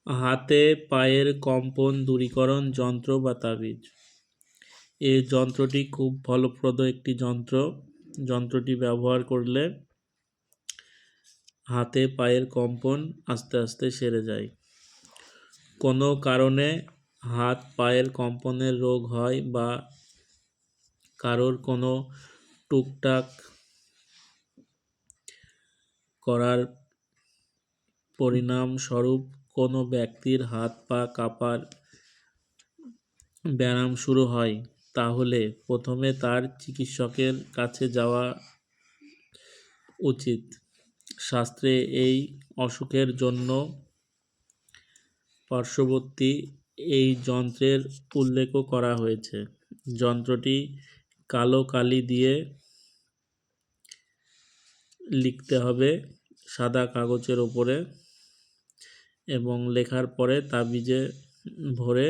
হাতে পায়ের কম্পন দূরীকরণ যন্ত্র বা তাবিজ। এই যন্ত্রটি খুব ফলপ্রদ একটি যন্ত্র। যন্ত্রটি ব্যবহার করলে হাতে পায়ের কম্পন আস্তে আস্তে সেরে যায়। কোনো কারণে হাত পায়ের কম্পনের রোগ হয় বা কারোর কোনো টুকটাক করার পরিণামস্বরূপ কোনো ব্যক্তির হাত পা কাঁপার ব্যায়াম শুরু হয়, তাহলে প্রথমে তার চিকিৎসকের কাছে যাওয়া উচিত। শাস্ত্রে এই অসুখের জন্য পার্শ্ববর্তী এই যন্ত্রের উল্লেখও করা হয়েছে। যন্ত্রটি কালো কালি দিয়ে লিখতে হবে সাদা কাগজের ওপরে এবং লেখার পরে তাবিজে ভরে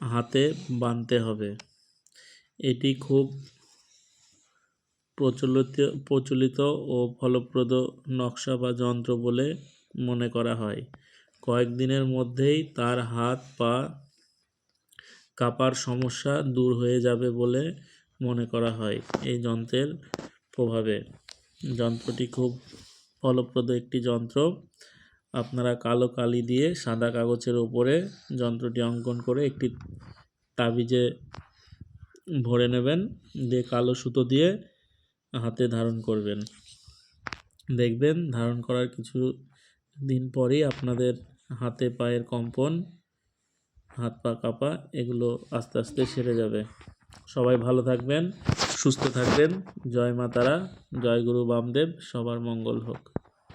হাতে বাঁধতে হবে। এটি খুব প্রচলিত ও ফলপ্রদ নকশা বা যন্ত্র বলে মনে করা হয়। কয়েকদিনের মধ্যেই তার হাত পা কাঁপার সমস্যা দূর হয়ে যাবে বলে মনে করা হয় এই যন্ত্রের প্রভাবে। যন্ত্রটি খুব ফলপ্রদ একটি যন্ত্র। আপনারা কালো কালি দিয়ে সাদা কাগজের ওপরে যন্ত্রটি অঙ্কন করে একটি তাবিজে ভরে নেবেন, দিয়ে কালো সুতো দিয়ে হাতে ধারণ করবেন। দেখবেন ধারণ করার কিছু দিন পরেই আপনাদের হাতে পায়ের কম্পন, হাত পা কাঁপা এগুলো আস্তে আস্তে সেরে যাবে। সবাই ভালো থাকবেন, সুস্থ থাকবেন। জয় মা তারা, জয় গুরু বামদেব। সবার মঙ্গল হোক।